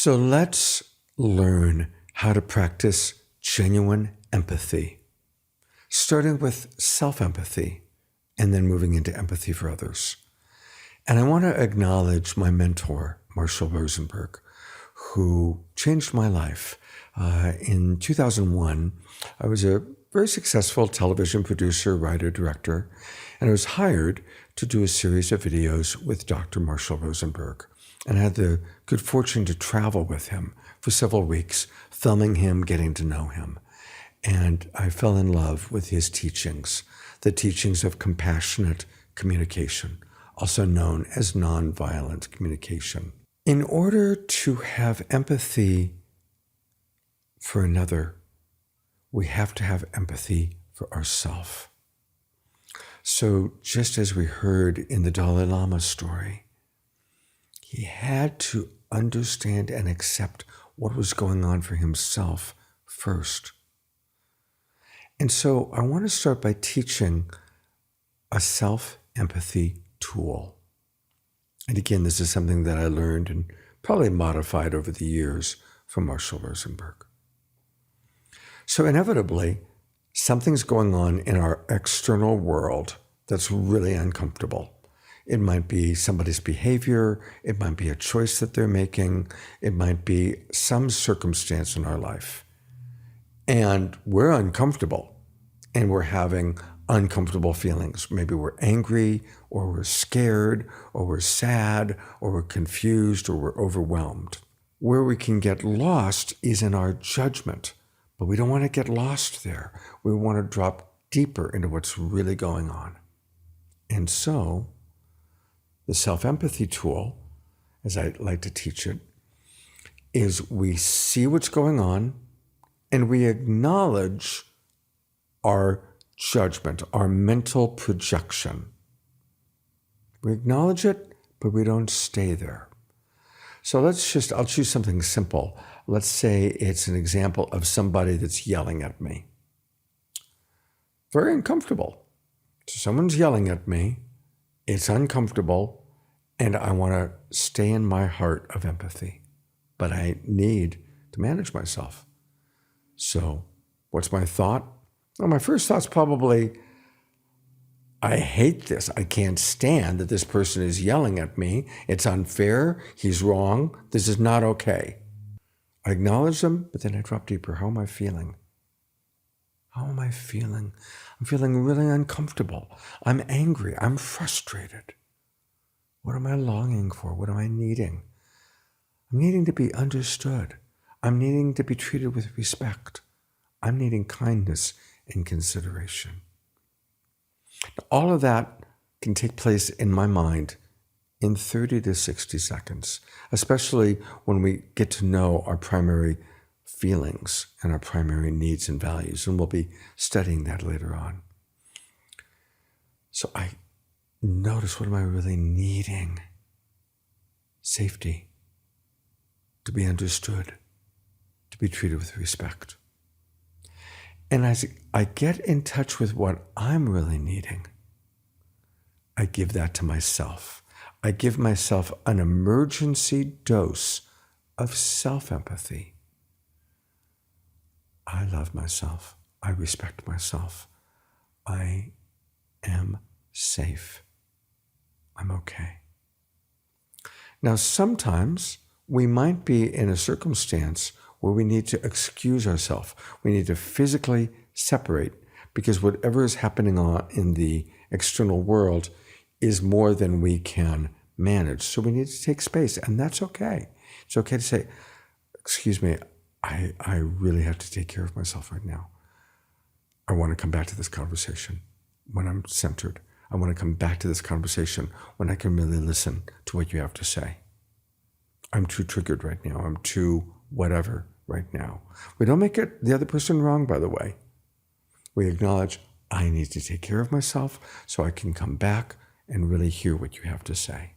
So let's learn how to practice genuine empathy, starting with self-empathy and then moving into empathy for others. And I want to acknowledge my mentor, Marshall Rosenberg, who changed my life. In 2001, I was a very successful television producer, writer, director, and I was hired to do a series of videos with Dr. Marshall Rosenberg. And I had the good fortune to travel with him for several weeks, filming him, getting to know him. And I fell in love with his teachings, the teachings of compassionate communication, also known as nonviolent communication. In order to have empathy for another, we have to have empathy for ourselves. So just as we heard in the Dalai Lama story, he had to understand and accept what was going on for himself first. And so I want to start by teaching a self-empathy tool. And again, this is something that I learned and probably modified over the years from Marshall Rosenberg. So inevitably, something's going on in our external world that's really uncomfortable. It might be somebody's behavior, it might be a choice that they're making, it might be some circumstance in our life. And we're uncomfortable, and we're having uncomfortable feelings. Maybe we're angry, or we're scared, or we're sad, or we're confused, or we're overwhelmed. Where we can get lost is in our judgment, but we don't want to get lost there. We want to drop deeper into what's really going on. And so, the self-empathy tool, as I like to teach it, is we see what's going on and we acknowledge our judgment, our mental projection. We acknowledge it, but we don't stay there. So I'll choose something simple. Let's say it's an example of somebody that's yelling at me. Very uncomfortable. So someone's yelling at me, it's uncomfortable, and I want to stay in my heart of empathy, but I need to manage myself. So what's my thought? Well, my first thought's probably, I hate this. I can't stand that this person is yelling at me. It's unfair. He's wrong. This is not okay. I acknowledge them, but then I drop deeper. How am I feeling? How am I feeling? I'm feeling really uncomfortable. I'm angry. I'm frustrated. What am I longing for? What am I needing? I'm needing to be understood. I'm needing to be treated with respect. I'm needing kindness and consideration. Now, all of that can take place in my mind in 30 to 60 seconds, especially when we get to know our primary feelings and our primary needs and values, and we'll be studying that later on. So I notice, what am I really needing? Safety, to be understood, to be treated with respect. And as I get in touch with what I'm really needing, I give that to myself. I give myself an emergency dose of self-empathy. I love myself. I respect myself. I am safe. I'm okay. Now, sometimes we might be in a circumstance where we need to excuse ourselves. We need to physically separate because whatever is happening in the external world is more than we can manage. So we need to take space, and that's okay. It's okay to say, excuse me, I really have to take care of myself right now. I want to come back to this conversation when I'm centered. I want to come back to this conversation when I can really listen to what you have to say. I'm too triggered right now. I'm too whatever right now. We don't make it the other person wrong, by the way. We acknowledge, I need to take care of myself so I can come back and really hear what you have to say.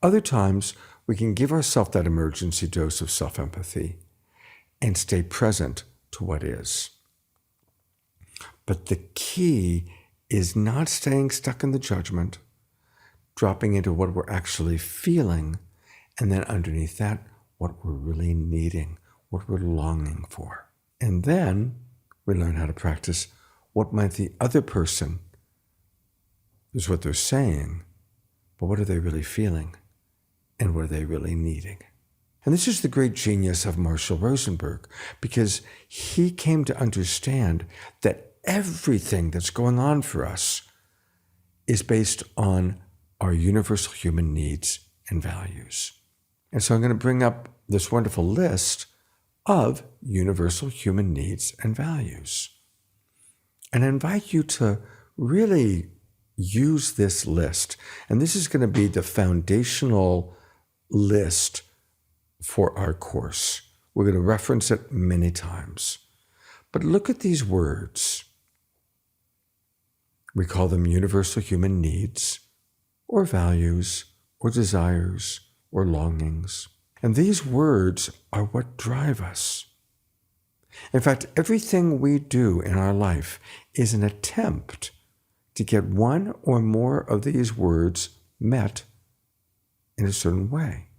Other times, we can give ourselves that emergency dose of self-empathy and stay present to what is. But the key is not staying stuck in the judgment, dropping into what we're actually feeling, and then underneath that, what we're really needing, what we're longing for. And then we learn how to practice what might the other person is what they're saying, but what are they really feeling and what are they really needing? And this is the great genius of Marshall Rosenberg, because he came to understand that everything that's going on for us is based on our universal human needs and values. And so I'm going to bring up this wonderful list of universal human needs and values. And I invite you to really use this list. And this is going to be the foundational list for our course. We're going to reference it many times. But look at these words. We call them universal human needs, or values, or desires, or longings. And these words are what drive us. In fact, everything we do in our life is an attempt to get one or more of these words met in a certain way.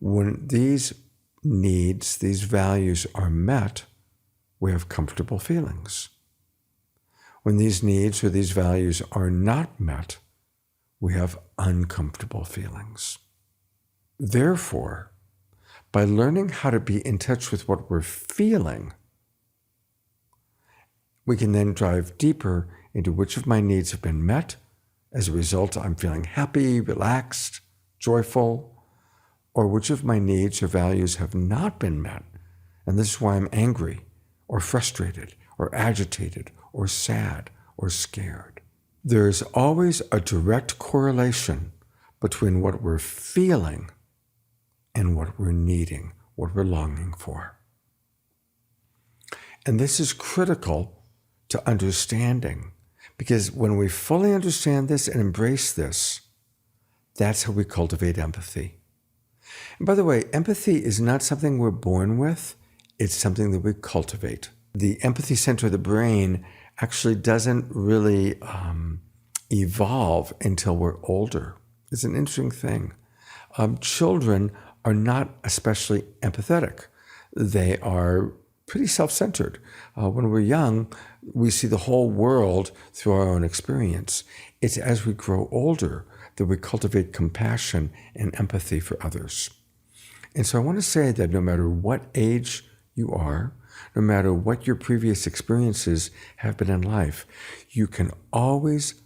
When these needs, these values are met, we have comfortable feelings. When these needs or these values are not met, we have uncomfortable feelings. Therefore, by learning how to be in touch with what we're feeling, we can then dive deeper into which of my needs have been met. As a result, I'm feeling happy, relaxed, joyful, or which of my needs or values have not been met. And this is why I'm angry, or frustrated, or agitated, or sad, or scared. There's always a direct correlation between what we're feeling and what we're needing, what we're longing for. And this is critical to understanding, because when we fully understand this and embrace this, that's how we cultivate empathy. And by the way, empathy is not something we're born with, it's something that we cultivate. The empathy center of the brain actually doesn't really evolve until we're older. It's an interesting thing. Children are not especially empathetic. They are pretty self-centered. When we're young, we see the whole world through our own experience. It's as we grow older that we cultivate compassion and empathy for others. And so I want to say that no matter what age you are, no matter what your previous experiences have been in life, you can always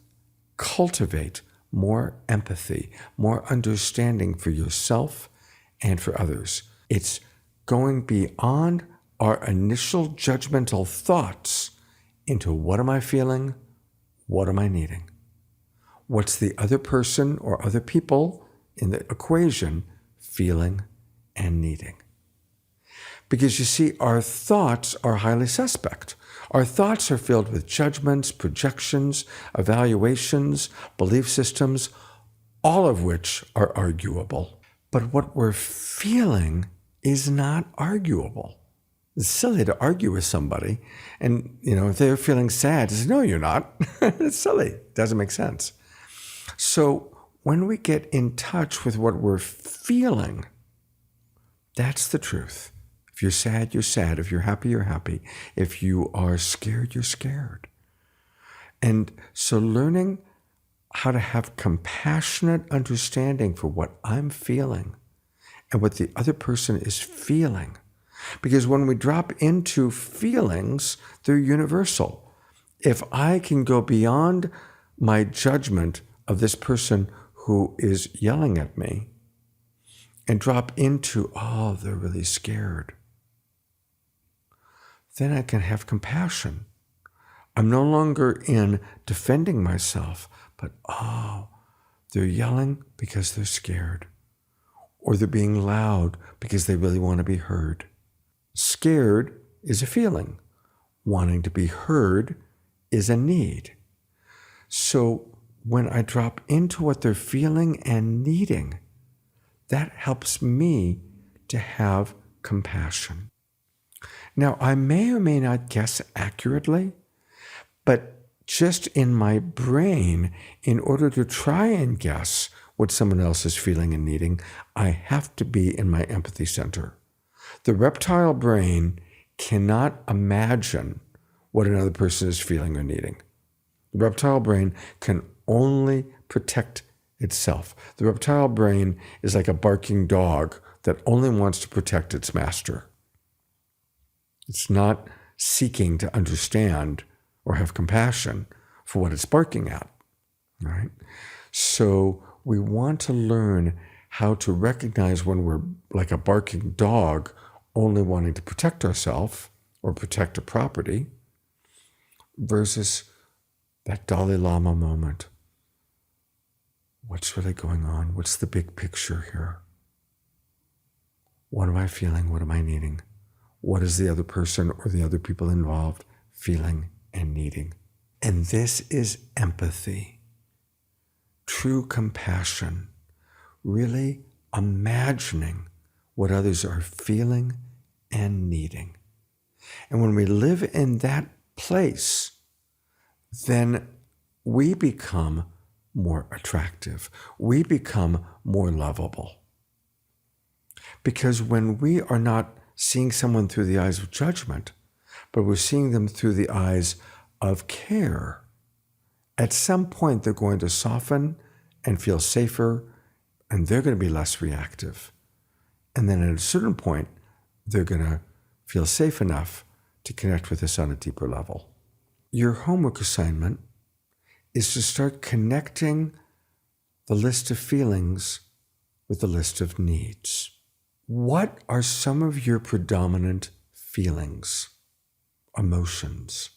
cultivate more empathy, more understanding for yourself and for others. It's going beyond our initial judgmental thoughts into what am I feeling, what am I needing? What's the other person or other people in the equation feeling and needing? Because you see, our thoughts are highly suspect. Our thoughts are filled with judgments, projections, evaluations, belief systems, all of which are arguable. But what we're feeling is not arguable. It's silly to argue with somebody. And, if they're feeling sad, it's, no, you're not. It's silly. It doesn't make sense. So when we get in touch with what we're feeling, that's the truth. If you're sad, you're sad. If you're happy, you're happy. If you are scared, you're scared. And so learning how to have compassionate understanding for what I'm feeling and what the other person is feeling. Because when we drop into feelings, they're universal. If I can go beyond my judgment of this person who is yelling at me and drop into, oh, they're really scared, then I can have compassion. I'm no longer in defending myself, but, oh, they're yelling because they're scared. Or they're being loud because they really want to be heard. Scared is a feeling. Wanting to be heard is a need. So when I drop into what they're feeling and needing, that helps me to have compassion. Now, I may or may not guess accurately, but just in my brain, in order to try and guess what someone else is feeling and needing. I have to be in my empathy center. The reptile brain cannot imagine what another person is feeling or needing. The reptile brain can only protect itself. The reptile brain is like a barking dog that only wants to protect its master. It's not seeking to understand or have compassion for what it's barking at, right? So we want to learn how to recognize when we're like a barking dog only wanting to protect ourselves or protect a property versus that Dalai Lama moment. What's really going on? What's the big picture here? What am I feeling? What am I needing? What is the other person or the other people involved feeling and needing? And this is empathy, true compassion, really imagining what others are feeling and needing. And when we live in that place, then we become more attractive. We become more lovable. Because when we are not seeing someone through the eyes of judgment, but we're seeing them through the eyes of care, at some point they're going to soften and feel safer, and they're going to be less reactive. And then at a certain point, they're going to feel safe enough to connect with us on a deeper level. Your homework assignment is to start connecting the list of feelings with the list of needs. What are some of your predominant feelings, emotions?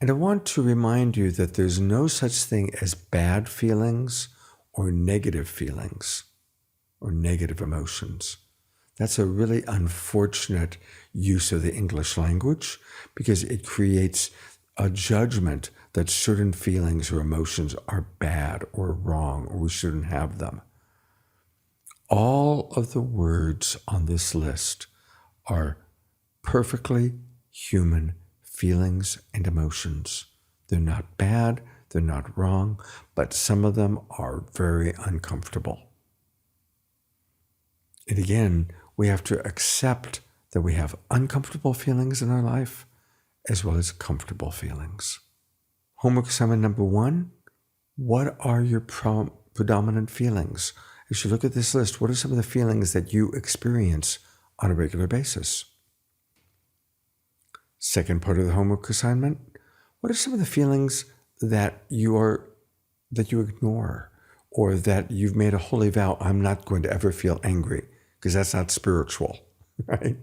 And I want to remind you that there's no such thing as bad feelings or negative feelings or negative emotions. That's a really unfortunate use of the English language because it creates a judgment that certain feelings or emotions are bad or wrong or we shouldn't have them. All of the words on this list are perfectly human feelings and emotions. They're not bad, they're not wrong, but some of them are very uncomfortable. And again, we have to accept that we have uncomfortable feelings in our life as well as comfortable feelings. Homework assignment number 1, what are your predominant feelings? As you look at this list, what are some of the feelings that you experience on a regular basis? Second part of the homework assignment, what are some of the feelings that you ignore or that you've made a holy vow, I'm not going to ever feel angry because that's not spiritual, right?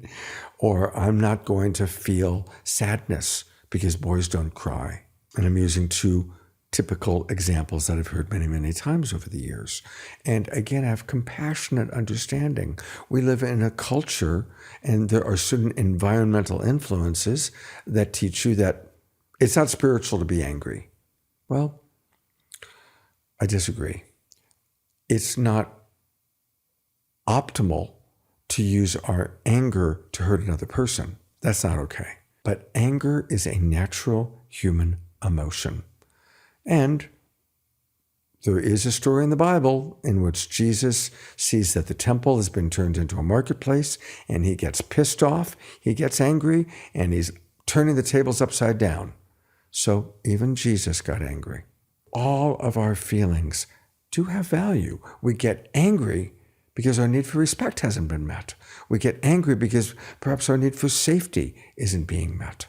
Or I'm not going to feel sadness because boys don't cry. And I'm using 2 typical examples that I've heard many, many times over the years. And again, I have compassionate understanding. We live in a culture and there are certain environmental influences that teach you that it's not spiritual to be angry. Well, I disagree. It's not optimal to use our anger to hurt another person. That's not okay. But anger is a natural human emotion. And there is a story in the Bible in which Jesus sees that the temple has been turned into a marketplace and he gets pissed off, he gets angry, and he's turning the tables upside down. So even Jesus got angry. All of our feelings do have value. We get angry because our need for respect hasn't been met. We get angry because perhaps our need for safety isn't being met.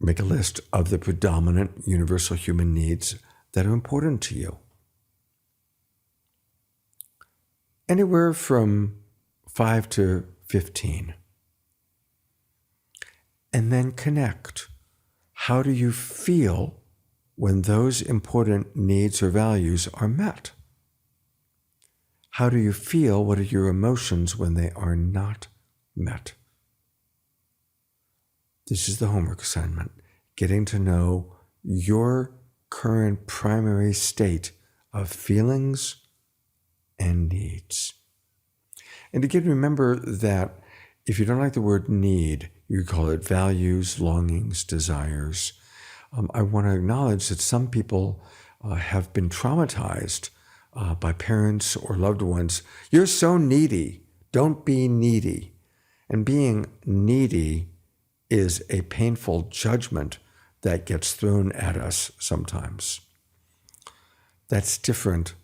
Make a list of the predominant universal human needs that are important to you. Anywhere from 5 to 15. And then connect. How do you feel when those important needs or values are met? How do you feel? What are your emotions when they are not met? This is the homework assignment, getting to know your current primary state of feelings and needs. And again, remember that if you don't like the word need, you call it values, longings, desires. I want to acknowledge that some people have been traumatized by parents or loved ones, "You're so needy. Don't be needy." And being needy is a painful judgment that gets thrown at us sometimes. That's different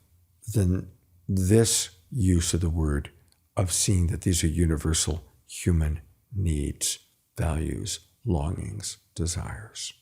than this use of the word of seeing that these are universal human needs, values, longings, desires.